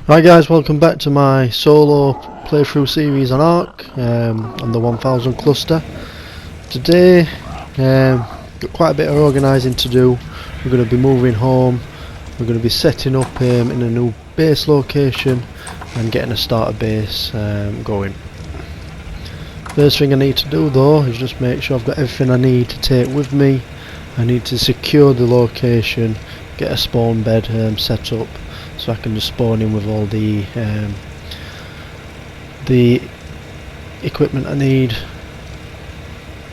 Hi guys, welcome back to my solo playthrough series on Ark on the 1000 cluster. Today, got quite a bit of organising to do. We're going to be moving home, we're going to be setting up in a new base location and getting a starter base going. First thing I need to do though is just make sure I've got everything I need to take with me. I need to secure the location, get a spawn bed set up, so I can just spawn in with all the equipment I need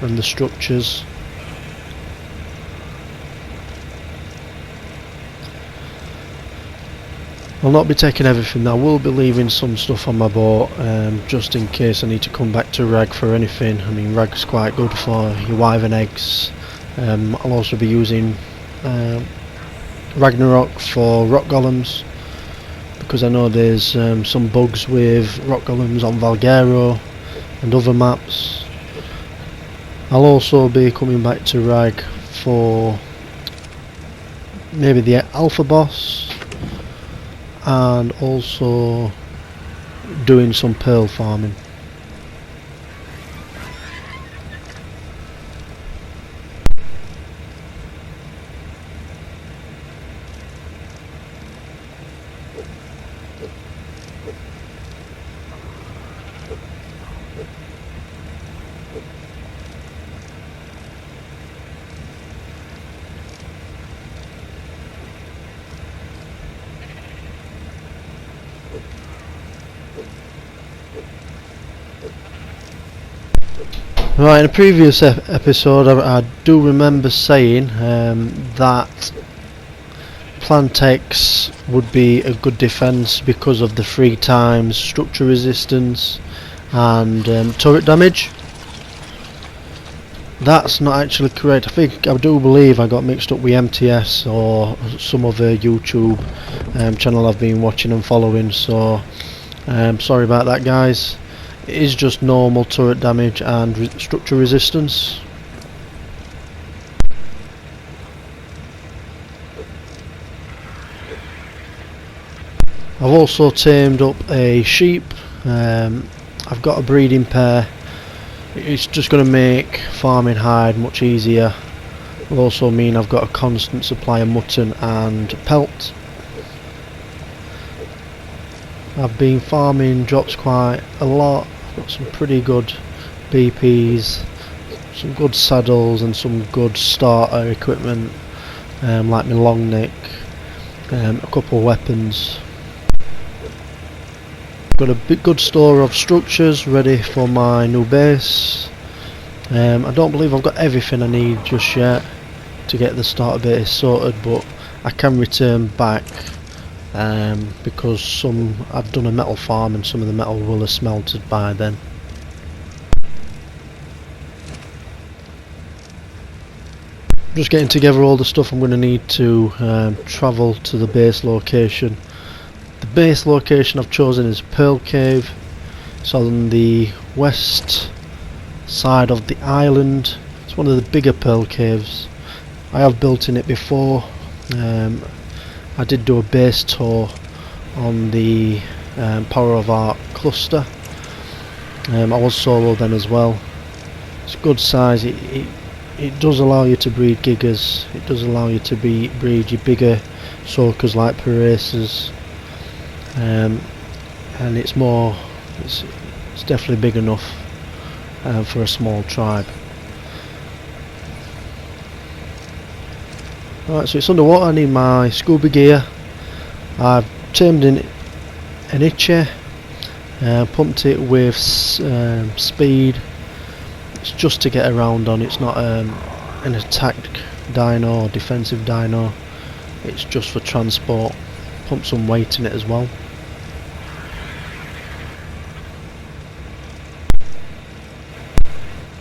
and the structures. I'll not be taking everything. I will be leaving some stuff on my boat just in case I need to come back to Rag for anything. I mean, Rag's quite good for your wyvern eggs. I'll also be using Ragnarok for rock golems, because I know there's some bugs with rock golems on Valguero and other maps. I'll also be coming back to Rag for maybe the alpha boss and also doing some pearl farming. Right, in a previous episode I do remember saying that Plantex would be a good defence because of the 3 times structure resistance and turret damage. That's not actually correct. I do believe I got mixed up with MTS or some other YouTube channel I've been watching and following, so sorry about that guys. It is just normal turret damage and structure resistance. I've also tamed up a sheep. I've got a breeding pair. It's just going to make farming hide much easier. It'll also mean I've got a constant supply of mutton and pelt. I've been farming drops quite a lot. I've got some pretty good BPs, some good saddles and some good starter equipment, like my long neck, a couple of weapons. Got a good store of structures ready for my new base. I don't believe I've got everything I need just yet to get the starter base sorted, but I can return back because I've done a metal farm and some of the metal will have smelted by then. Just getting together all the stuff I'm going to need to travel to the base location. The base location I've chosen is Pearl Cave. It's on the west side of the island. It's one of the bigger pearl caves. I have built in it before. I did do a base tour on the Power of Ark cluster. I was solo then as well. It's good size. It does allow you to breed gigas. It does allow you to breed your bigger soakers like Paracers. And it's definitely big enough for a small tribe. Right, so it's underwater. I need my scuba gear. I've tamed in an itchy, pumped it with speed. It's just to get around on. It's not an attack dino or defensive dino. It's just for transport. Pump some weight in it as well.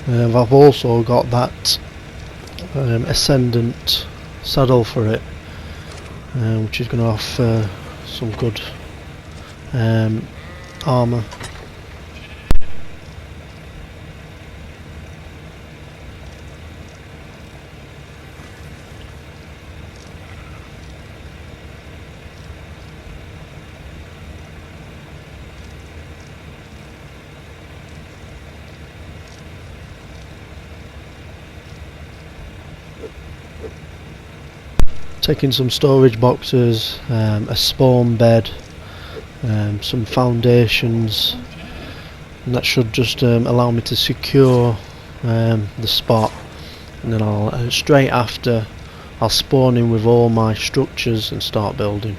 I've also got that Ascendant saddle for it, which is going to offer some good armour. taking some storage boxes, a spawn bed, some foundations, and that should just allow me to secure the spot, and then I'll straight after I'll spawn in with all my structures and start building.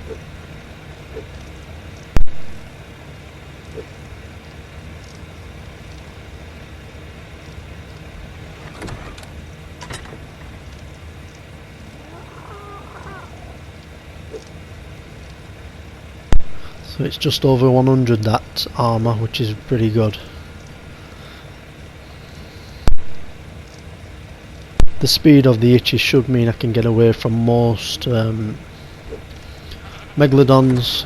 So it's just over 100, that armour, which is pretty good. The speed of the itches should mean I can get away from most megalodons,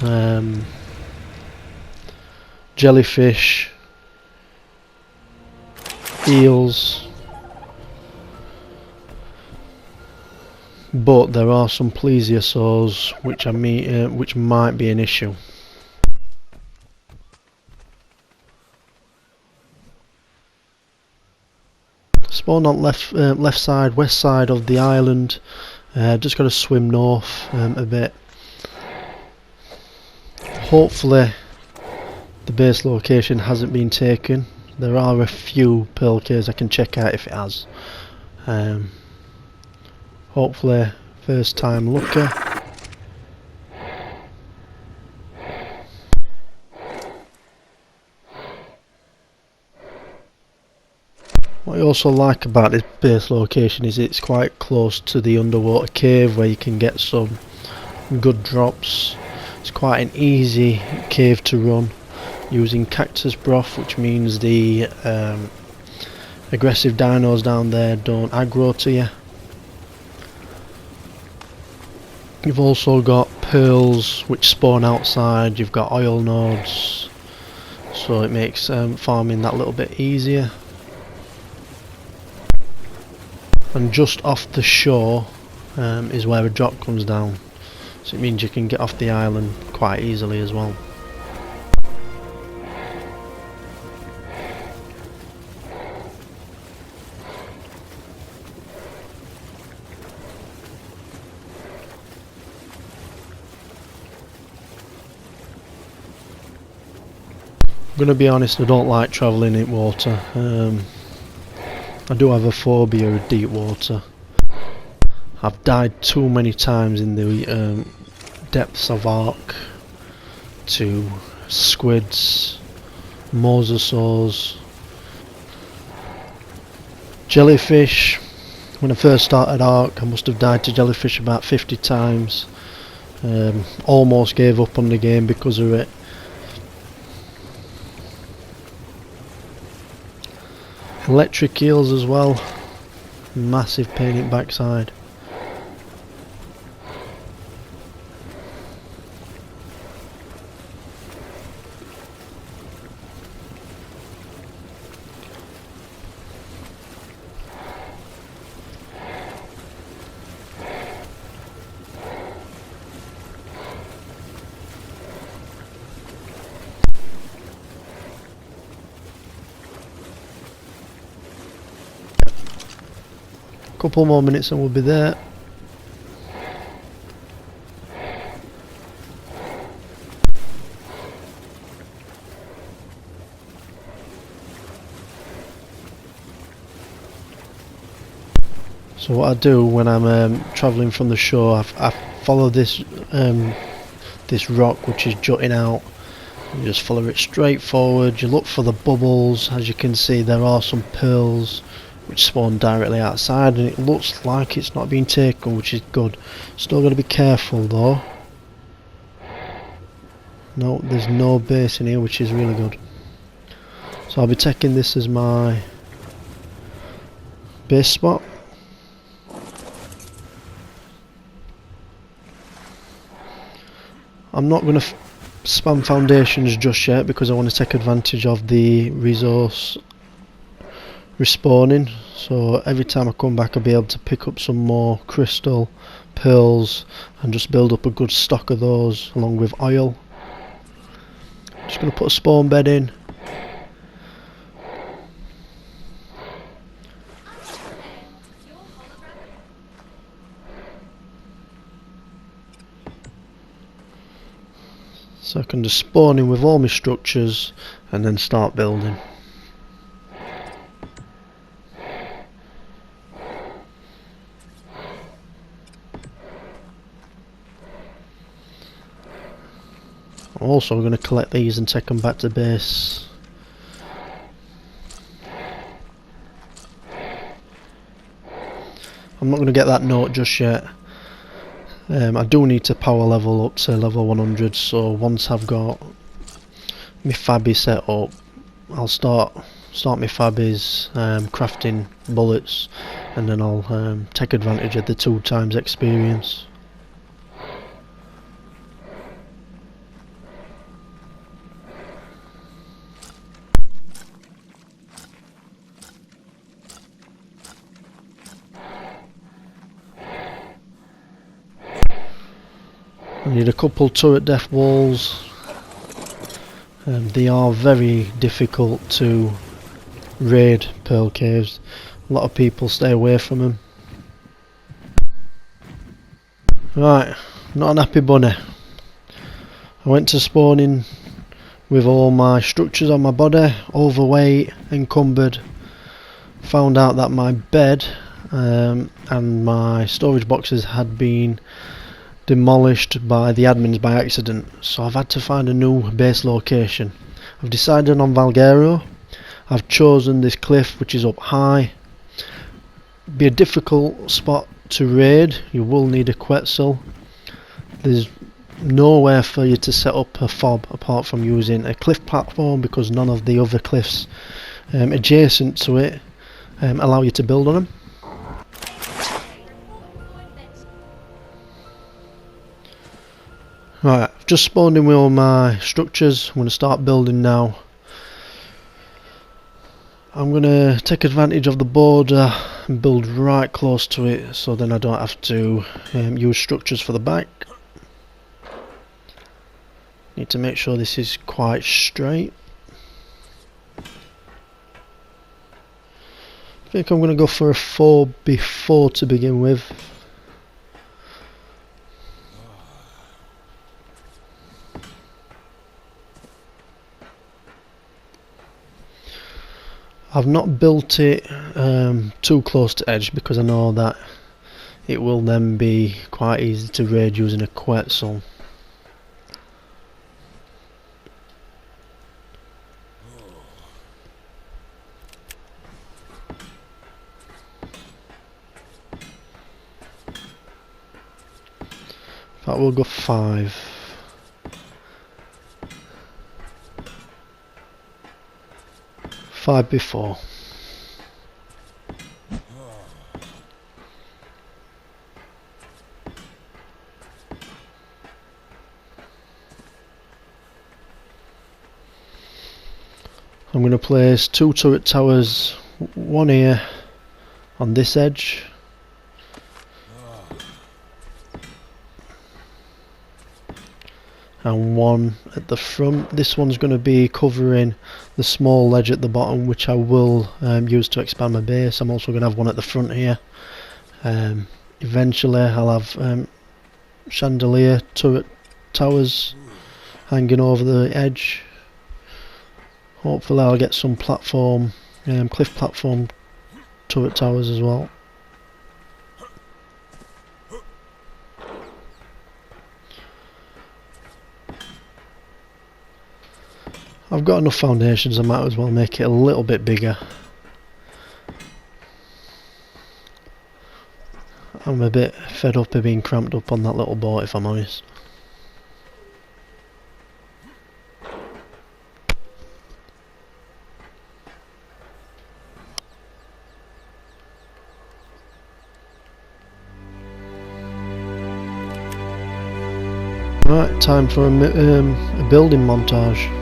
jellyfish, eels, but there are some plesiosaurs which might be an issue. Spawn on left side, west side of the island. Just got to swim north a bit. Hopefully the base location hasn't been taken. There are a few pearl caves I can check out if it has. Hopefully first time lucky. What I also like about this base location is it's quite close to the underwater cave where you can get some good drops. It's quite an easy cave to run using cactus broth, which means the aggressive dinos down there don't aggro to you. You've also got pearls which spawn outside, you've got oil nodes, so it makes farming that little bit easier. And just off the shore is where a drop comes down, so it means you can get off the island quite easily as well. I'm going to be honest, I don't like travelling in water. I do have a phobia of deep water. I've died too many times in the depths of Ark to squids, mosasaurs, jellyfish. When I first started Ark, I must have died to jellyfish about 50 times. Almost gave up on the game because of it. Electric eels as well, massive pain in backside. Couple more minutes and we'll be there. So what I do when I'm travelling from the shore, I follow this this rock which is jutting out. You just follow it straight forward. You look for the bubbles. As you can see, there are some pearls which spawn directly outside, and it looks like it's not being taken, which is good. Still got to be careful though. No, there's no base in here, which is really good. So I'll be taking this as my base spot. I'm not going to spam foundations just yet because I want to take advantage of the resource respawning, so every time I come back I'll be able to pick up some more crystal, pearls, and just build up a good stock of those along with oil. Just going to put a spawn bed in. So I can just spawn in with all my structures and then start building. I'm also going to collect these and take them back to base. I'm not going to get that note just yet. I do need to power level up to level 100, so once I've got my fabby set up, I'll start my fabbies crafting bullets, and then I'll take advantage of the 2x experience. I need a couple turret depth walls. They are very difficult to raid, pearl caves. A lot of people stay away from them. Right, not an happy bunny. I went to spawning with all my structures on my body, overweight, encumbered. Found out that my bed and my storage boxes had been demolished by the admins by accident, so I've had to find a new base location. I've decided on Valguero. I've chosen this cliff which is up high. Be a difficult spot to raid. You will need a Quetzal. There's nowhere for you to set up a fob apart from using a cliff platform, because none of the other cliffs adjacent to it allow you to build on them. Right, I've just spawned in with all my structures. I'm going to start building now. I'm going to take advantage of the border and build right close to it, so then I don't have to use structures for the back. Need to make sure this is quite straight. I think I'm going to go for a 4x4 to begin with. I've not built it too close to edge because I know that it will then be quite easy to raid using a Quetzal. That will go 5. Before. I'm going to place 2 turret towers, one here on this edge, and one at the front. This one's going to be covering the small ledge at the bottom, which I will use to expand my base. I'm also going to have one at the front here. Eventually I'll have chandelier turret towers hanging over the edge. Hopefully I'll get some platform, cliff platform turret towers as well. I've got enough foundations, I might as well make it a little bit bigger. I'm a bit fed up of being cramped up on that little boat, if I'm honest. Right, time for a building montage.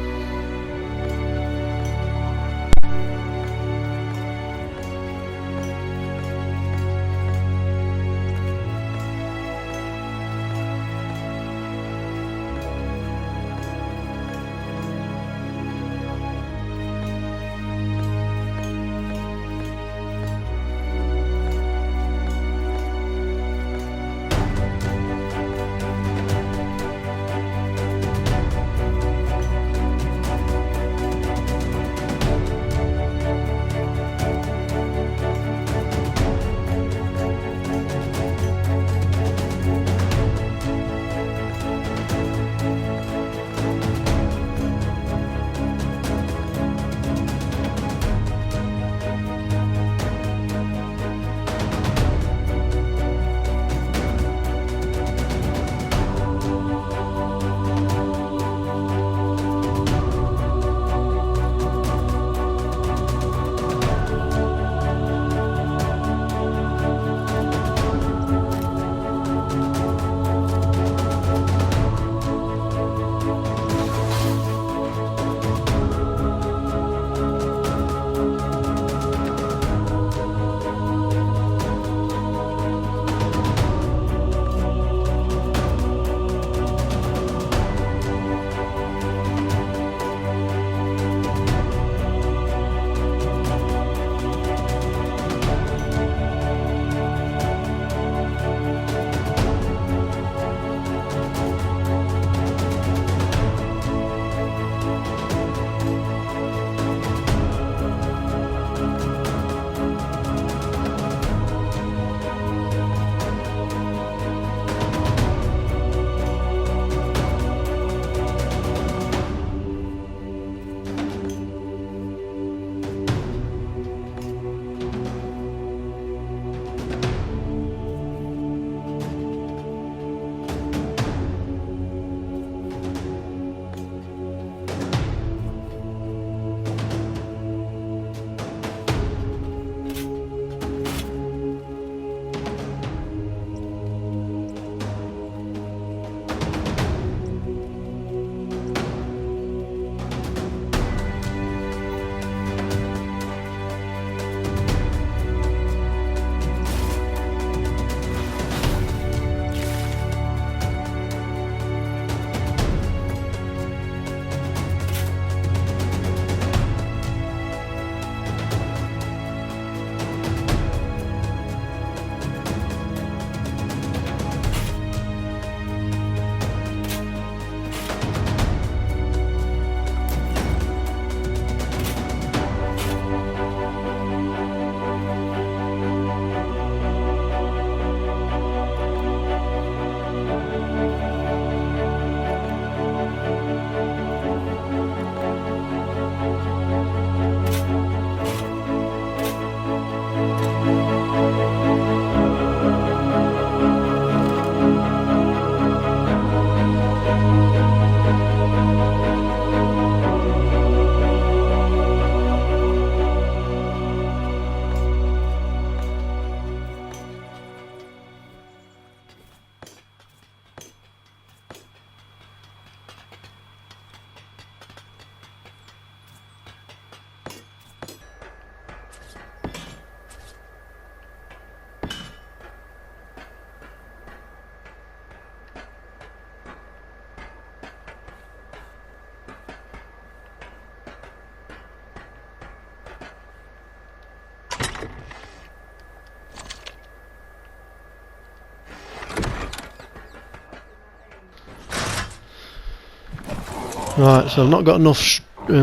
Right, so I've not got enough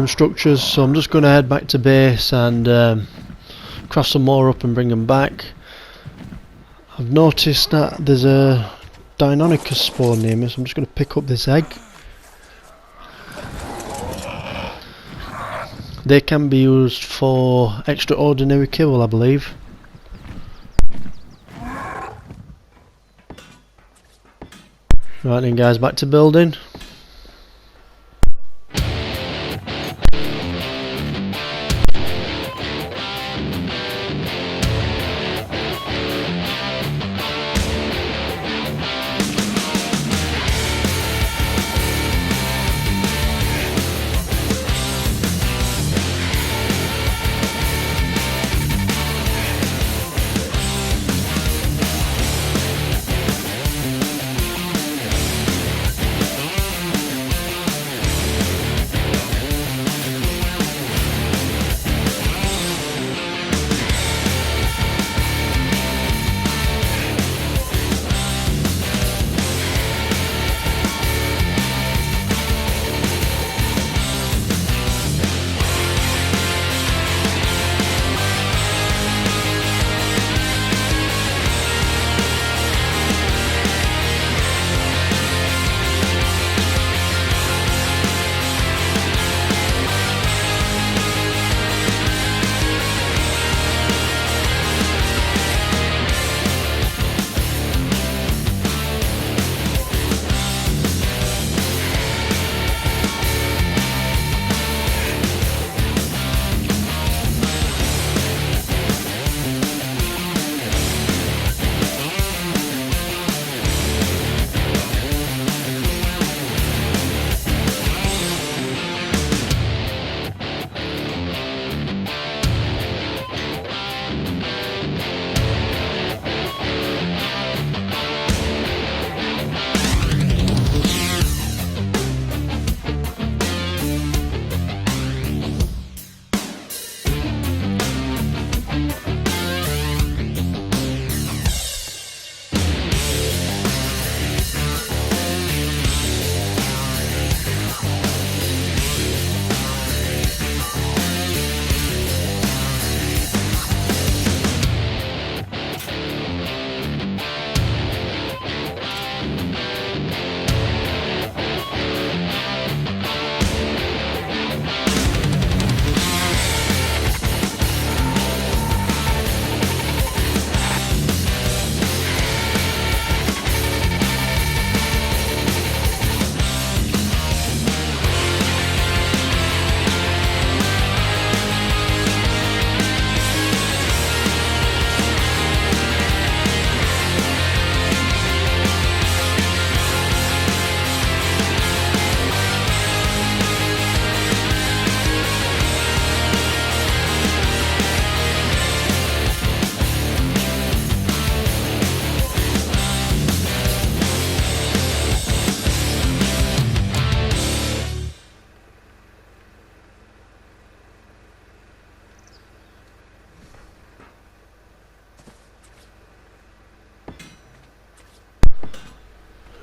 structures, so I'm just going to head back to base and craft some more up and bring them back. I've noticed that there's a Deinonychus spawn near me, so I'm just going to pick up this egg. They can be used for extraordinary kill, I believe. Right then guys, back to building.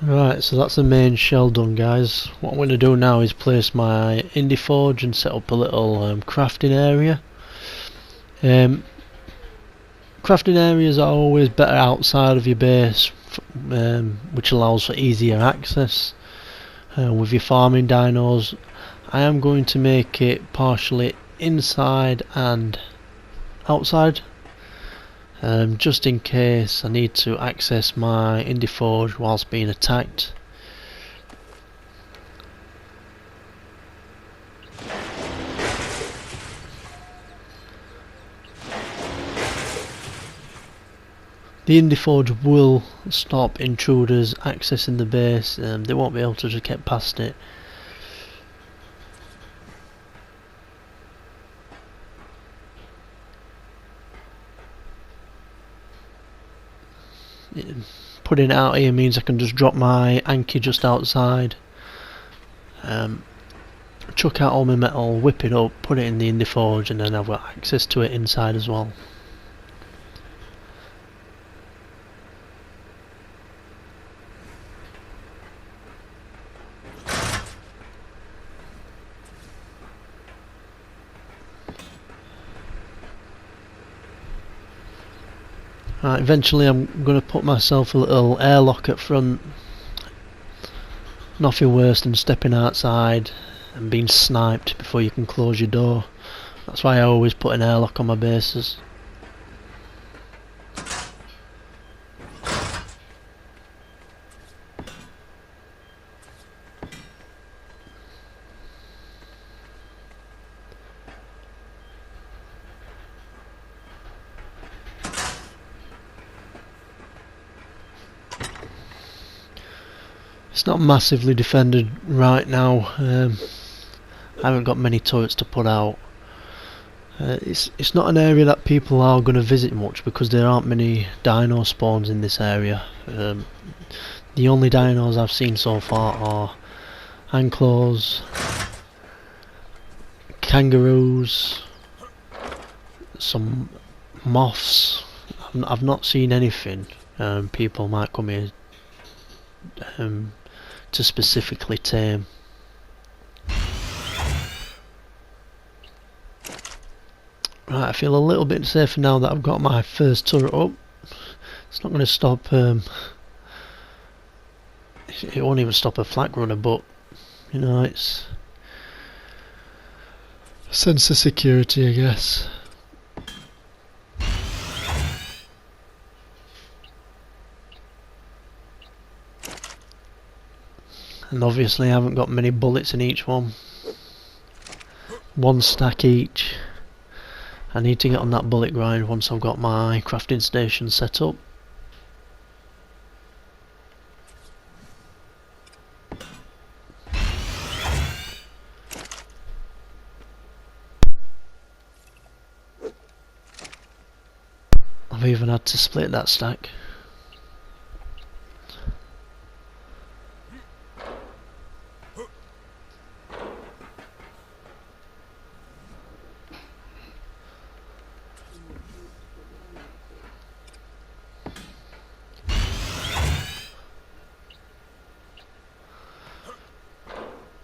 Right, so that's the main shell done guys. What I'm going to do now is place my indie forge and set up a little crafting area. Crafting areas are always better outside of your base, which allows for easier access. With your farming dinos, I am going to make it partially inside and outside. Just in case I need to access my indie forge whilst being attacked. The indie forge will stop intruders accessing the base, they won't be able to just get past it. Putting it out here means I can just drop my anchor just outside, chuck out all my metal, whip it up, put it in the indie forge, and then I've got access to it inside as well. Right, eventually I'm going to put myself a little airlock at front. Nothing worse than stepping outside and being sniped before you can close your door. That's why I always put an airlock on my bases. It's not massively defended right now. I haven't got many turrets to put out. It's not an area that people are going to visit much because there aren't many dino spawns in this area. The only dinos I've seen so far are ankylos, kangaroos, some moths. I've not seen anything. People might come here to specifically tame. Right, I feel a little bit safer now that I've got my first turret up. It's not going to stop. It won't even stop a flak runner, but you know, it's a sense of security, I guess. And obviously I haven't got many bullets in each one. One stack each. I need to get on that bullet grind once I've got my crafting station set up. I've even had to split that stack.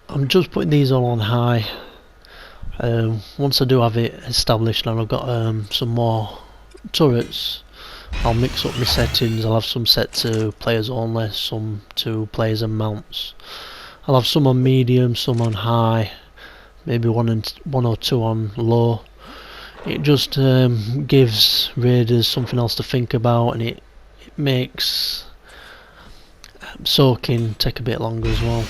I'm just putting these all on high. Once I do have it established and I've got some more turrets, I'll mix up my settings. I'll have some set to players only, some to players and mounts. I'll have some on medium, some on high, maybe one or two on low. It just gives raiders something else to think about, and it makes soaking take a bit longer as well.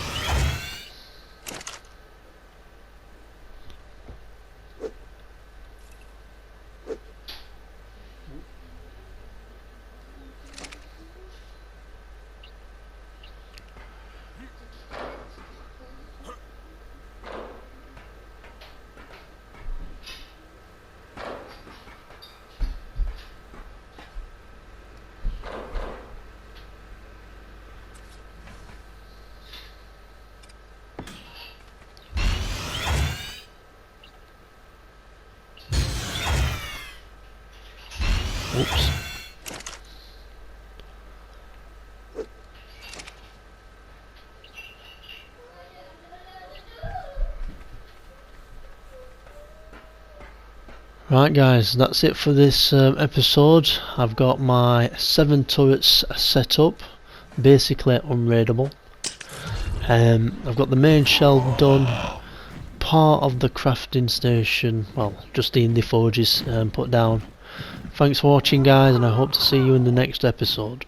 Oops. Right guys, that's it for this episode. I've got my 7 turrets set up, basically unraidable. I've got the main shell done, part of the crafting station, well, just the indie forges put down. Thanks for watching guys, and I hope to see you in the next episode.